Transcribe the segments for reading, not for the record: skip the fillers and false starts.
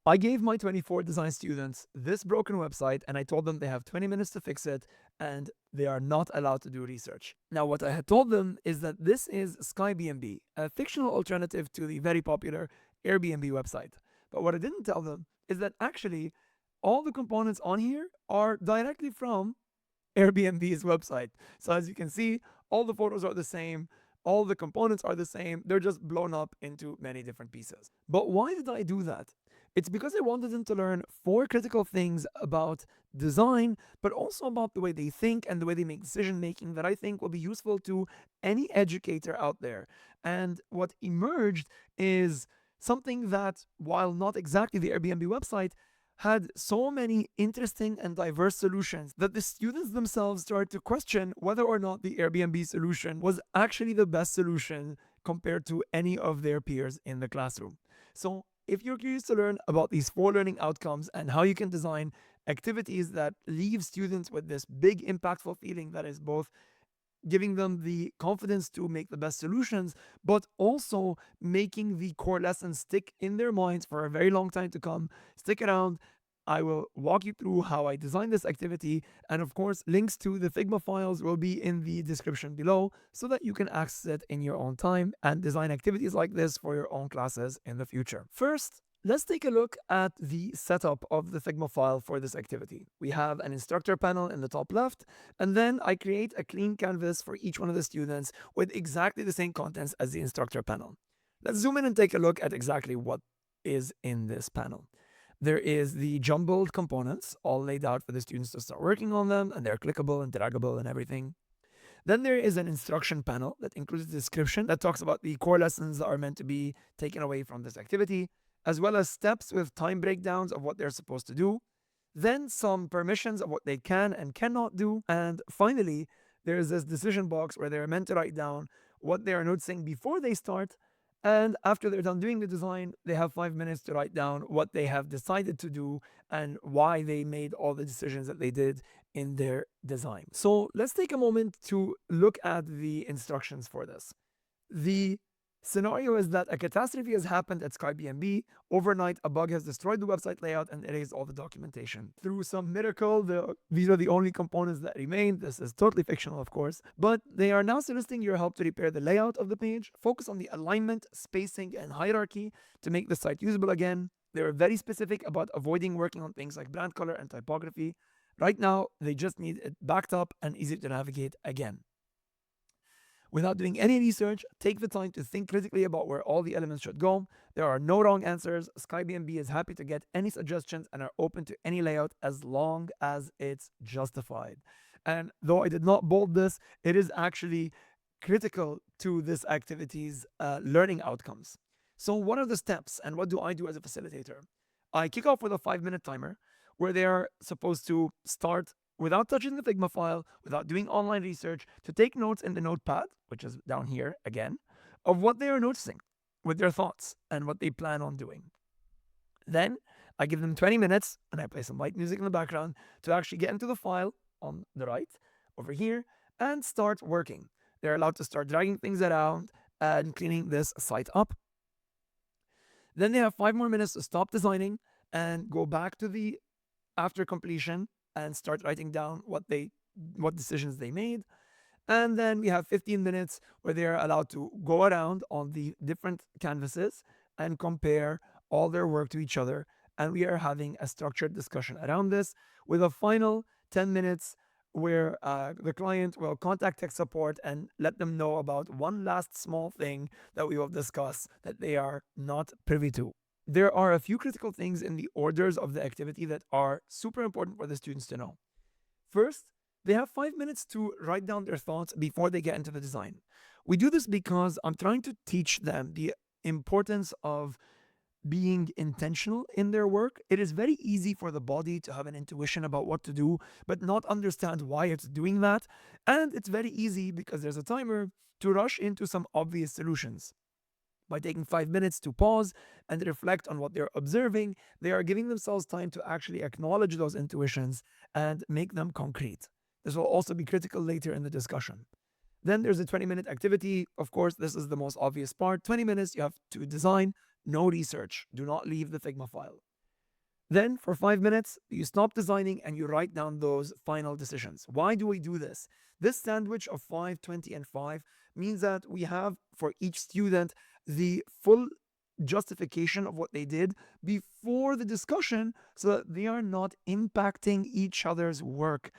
I gave my 24 design students this broken website and I told them they have 20 minutes to fix it and they are not allowed to do research. Now, what I had told them is that this is SkyB&B, a fictional alternative to the very popular Airbnb website. But what I didn't tell them is that actually all the components on here are directly from Airbnb's website. So as you can see, all the photos are the same, all the components are the same, they're just blown up into many different pieces. But why did I do that? It's because I wanted them to learn 4 critical things about design, but also about the way they think and the way they make decision making that I think will be useful to any educator out there. And what emerged is something that, while not exactly the Airbnb website, had so many interesting and diverse solutions that the students themselves started to question whether or not the Airbnb solution was actually the best solution compared to any of their peers in the classroom. So, if you're curious to learn about these 4 learning outcomes and how you can design activities that leave students with this big impactful feeling that is both giving them the confidence to make the best solutions, but also making the core lessons stick in their minds for a very long time to come, stick around. I will walk you through how I designed this activity. And of course, links to the Figma files will be in the description below so that you can access it in your own time and design activities like this for your own classes in the future. First, let's take a look at the setup of the Figma file for this activity. We have an instructor panel in the top left, and then I create a clean canvas for each one of the students with exactly the same contents as the instructor panel. Let's zoom in and take a look at exactly what is in this panel. There is the jumbled components all laid out for the students to start working on them, and they're clickable and draggable and everything. Then there is an instruction panel that includes a description that talks about the core lessons that are meant to be taken away from this activity, as well as steps with time breakdowns of what they're supposed to do. Then some permissions of what they can and cannot do. And finally, there's this decision box where they're meant to write down what they are noticing before they start. And after they're done doing the design, they have 5 minutes to write down what they have decided to do and why they made all the decisions that they did in their design. So let's take a moment to look at the instructions for this. The scenario is that a catastrophe has happened at SkyB&B. Overnight, a bug has destroyed the website layout and erased all the documentation. Through some miracle, these are the only components that remain. This is totally fictional, of course, but they are now soliciting your help to repair the layout of the page, focus on the alignment, spacing, and hierarchy to make the site usable again. They are very specific about avoiding working on things like brand color and typography. Right now, they just need it backed up and easy to navigate again. Without doing any research, take the time to think critically about where all the elements should go. There are no wrong answers. SkyB&B is happy to get any suggestions and are open to any layout as long as it's justified. And though I did not bold this, it is actually critical to this activity's learning outcomes. So, what are the steps and what do I do as a facilitator? I kick off with a 5 minute timer where they are supposed to start without touching the Figma file, without doing online research, to take notes in the notepad, which is down here again, of what they are noticing with their thoughts and what they plan on doing. Then I give them 20 minutes and I play some light music in the background to actually get into the file on the right over here and start working. They're allowed to start dragging things around and cleaning this site up. Then they have 5 more minutes to stop designing and go back to the after completion and start writing down what decisions they made. And then we have 15 minutes where they're allowed to go around on the different canvases and compare all their work to each other. And we are having a structured discussion around this with a final 10 minutes where the client will contact tech support and let them know about one last small thing that we will discuss that they are not privy to. There are a few critical things in the orders of the activity that are super important for the students to know. First, they have 5 minutes to write down their thoughts before they get into the design. We do this because I'm trying to teach them the importance of being intentional in their work. It is very easy for the body to have an intuition about what to do, but not understand why it's doing that. And it's very easy because there's a timer to rush into some obvious solutions. By taking 5 minutes to pause and reflect on what they're observing, they are giving themselves time to actually acknowledge those intuitions and make them concrete. This will also be critical later in the discussion. Then there's a 20-minute activity. Of course, this is the most obvious part. 20 minutes, you have to design, no research. Do not leave the Figma file. Then, for 5 minutes, you stop designing and you write down those final decisions. Why do we do this? This sandwich of 5, 20, and 5 means that we have for each student the full justification of what they did before the discussion so that they are not impacting each other's work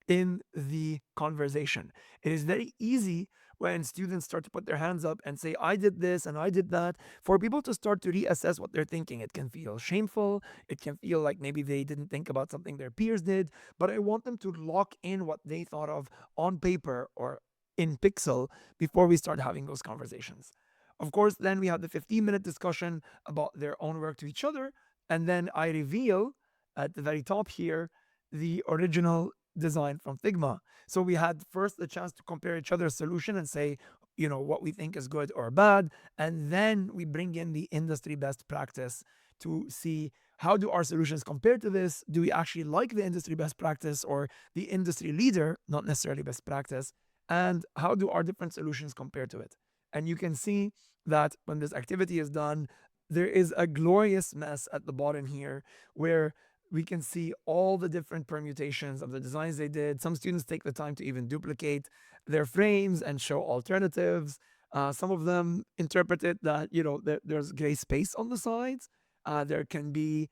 in the conversation. It is very easy when students start to put their hands up and say, I did this and I did that, for people to start to reassess what they're thinking. It can feel shameful. It can feel like maybe they didn't think about something their peers did, but I want them to lock in what they thought of on paper or in pixel before we start having those conversations. Of course, then we have the 15-minute discussion about their own work to each other. And then I reveal at the very top here the original design from Figma. So we had first the chance to compare each other's solution and say, what we think is good or bad. And then we bring in the industry best practice to see how do our solutions compare to this? Do we actually like the industry best practice or the industry leader, not necessarily best practice? And how do our different solutions compare to it? And you can see that when this activity is done, there is a glorious mess at the bottom here where we can see all the different permutations of the designs they did. Some students take the time to even duplicate their frames and show alternatives. Some of them interpret it that, there's gray space on the sides. There can be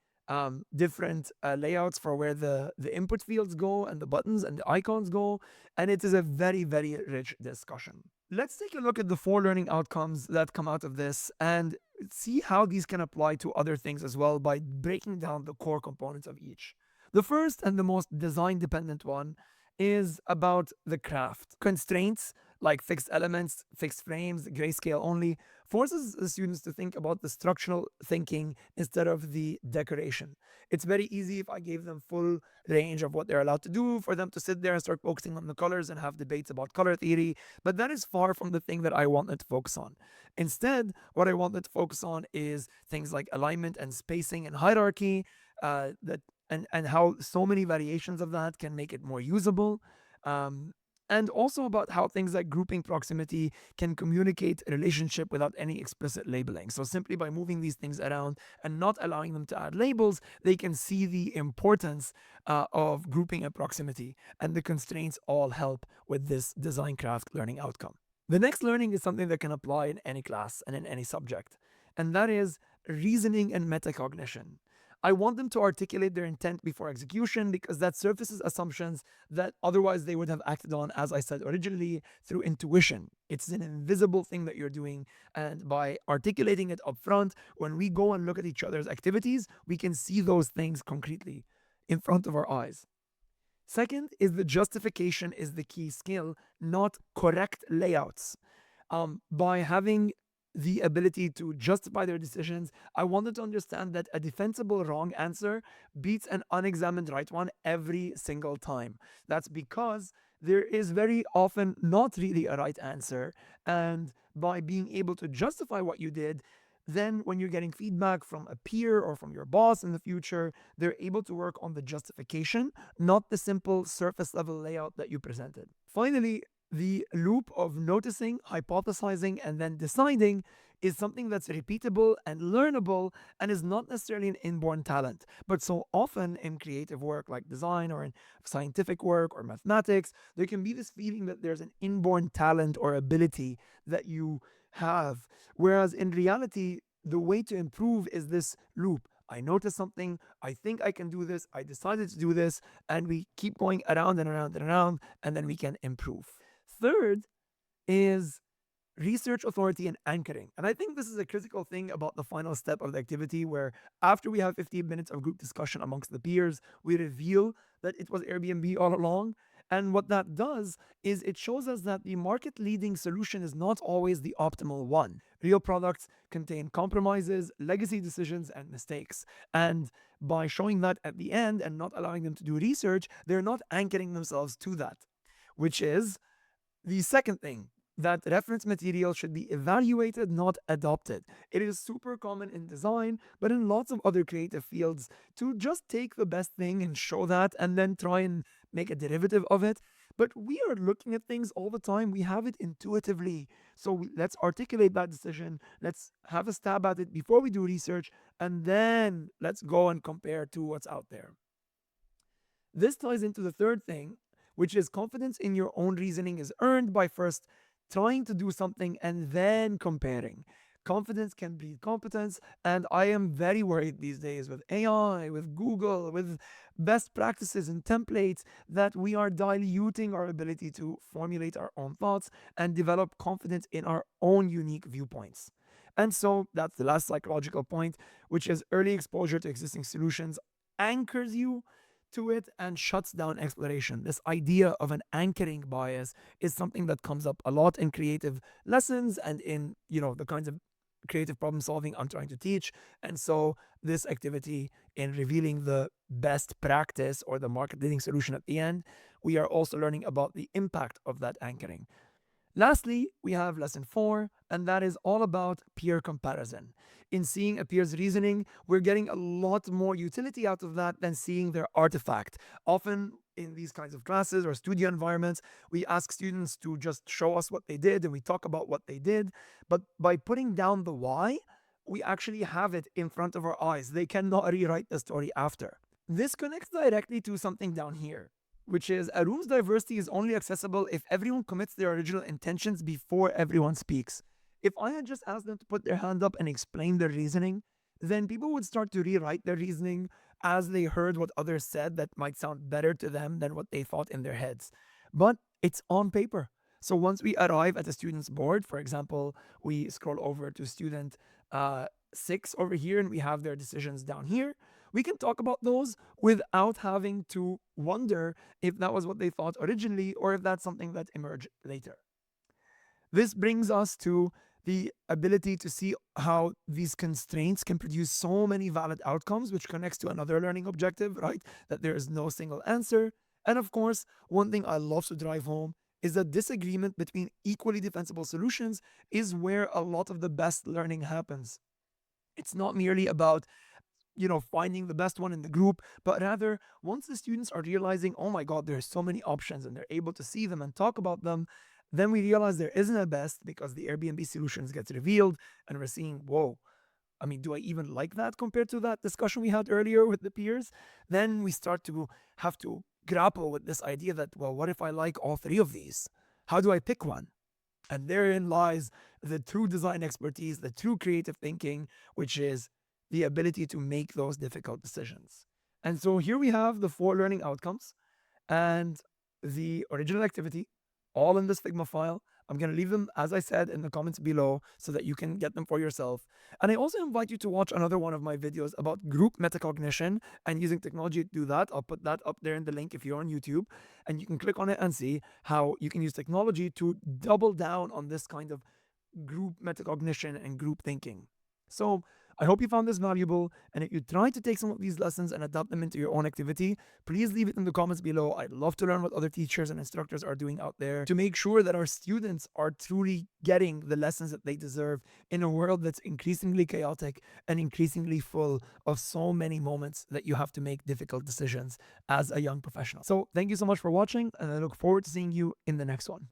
different layouts for where the input fields go and the buttons and the icons go. And it is a very, very rich discussion. Let's take a look at the 4 learning outcomes that come out of this and see how these can apply to other things as well by breaking down the core components of each. The first and the most design dependent one is about the craft. Constraints like fixed elements, fixed frames, grayscale only, forces the students to think about the structural thinking instead of the decoration. It's very easy if I gave them full range of what they're allowed to do for them to sit there and start focusing on the colors and have debates about color theory, but that is far from the thing that I want them to focus on. Instead, what I want them to focus on is things like alignment and spacing and hierarchy, that and how so many variations of that can make it more usable. And also about how things like grouping proximity can communicate a relationship without any explicit labeling. So simply by moving these things around and not allowing them to add labels, they can see the importance of grouping and proximity. And the constraints all help with this design craft learning outcome. The next learning is something that can apply in any class and in any subject, and that is reasoning and metacognition. I want them to articulate their intent before execution because that surfaces assumptions that otherwise they would have acted on, as I said originally, through intuition. It's an invisible thing that you're doing. And by articulating it up front, when we go and look at each other's activities, we can see those things concretely in front of our eyes. Second is the justification is the key skill, not correct layouts. By having the ability to justify their decisions, I wanted to understand that a defensible wrong answer beats an unexamined right one every single time. That's because there is very often not really a right answer. And by being able to justify what you did, then when you're getting feedback from a peer or from your boss in the future, they're able to work on the justification, not the simple surface level layout that you presented. Finally, the loop of noticing, hypothesizing, and then deciding is something that's repeatable and learnable and is not necessarily an inborn talent. But so often in creative work like design or in scientific work or mathematics, there can be this feeling that there's an inborn talent or ability that you have. Whereas in reality, the way to improve is this loop. I notice something, I think I can do this, I decided to do this, and we keep going around and around and around, and then we can improve. Third is research authority and anchoring. And I think this is a critical thing about the final step of the activity where after we have 15 minutes of group discussion amongst the peers, we reveal that it was Airbnb all along. And what that does is it shows us that the market leading solution is not always the optimal one. Real products contain compromises, legacy decisions, and mistakes. And by showing that at the end and not allowing them to do research, they're not anchoring themselves to that, which is the second thing, that reference material should be evaluated, not adopted. It is super common in design, but in lots of other creative fields, to just take the best thing and show that and then try and make a derivative of it. but we are looking at things all the time. We have it intuitively. So let's articulate that decision. Let's have a stab at it before we do research, and then let's go and compare to what's out there. This ties into the third thing, which is confidence in your own reasoning is earned by first trying to do something and then comparing. Confidence can breed competence, and I am very worried these days with AI, with Google, with best practices and templates that we are diluting our ability to formulate our own thoughts and develop confidence in our own unique viewpoints. And so that's the last psychological point, which is early exposure to existing solutions anchors you to it and shuts down exploration. This idea of an anchoring bias is something that comes up a lot in creative lessons and in, the kinds of creative problem solving I'm trying to teach. And so this activity in revealing the best practice or the market leading solution at the end, we are also learning about the impact of that anchoring. Lastly, we have lesson 4, and that is all about peer comparison. In seeing a peer's reasoning, we're getting a lot more utility out of that than seeing their artifact. Often in these kinds of classes or studio environments, we ask students to just show us what they did and we talk about what they did. But by putting down the why, we actually have it in front of our eyes. They cannot rewrite the story after. This connects directly to something down here, which is a room's diversity is only accessible if everyone commits their original intentions before everyone speaks. If I had just asked them to put their hand up and explain their reasoning, then people would start to rewrite their reasoning as they heard what others said that might sound better to them than what they thought in their heads. But it's on paper. So once we arrive at a student's board, for example, we scroll over to student 6 over here and we have their decisions down here. We can talk about those without having to wonder if that was what they thought originally or if that's something that emerged later. This brings us to the ability to see how these constraints can produce so many valid outcomes, which connects to another learning objective, right? That there is no single answer. And of course, one thing I love to drive home is that disagreement between equally defensible solutions is where a lot of the best learning happens. It's not merely about finding the best one in the group, but rather once the students are realizing, oh my God, there's so many options and they're able to see them and talk about them, then we realize there isn't a best because the Airbnb solutions gets revealed and we're seeing, whoa, I mean, do I even like that compared to that discussion we had earlier with the peers? Then we start to have to grapple with this idea that, well, what if I like all three of these? How do I pick one? And therein lies the true design expertise, the true creative thinking, which is the ability to make those difficult decisions. And so here we have the 4 learning outcomes and the original activity, all in this Figma file. I'm going to leave them, as I said, in the comments below so that you can get them for yourself. And I also invite you to watch another one of my videos about group metacognition and using technology to do that. I'll put that up there in the link if you're on YouTube, and you can click on it and see how you can use technology to double down on this kind of group metacognition and group thinking. So I hope you found this valuable, and if you try to take some of these lessons and adapt them into your own activity, please leave it in the comments below. I'd love to learn what other teachers and instructors are doing out there to make sure that our students are truly getting the lessons that they deserve in a world that's increasingly chaotic and increasingly full of so many moments that you have to make difficult decisions as a young professional. So thank you so much for watching, and I look forward to seeing you in the next one.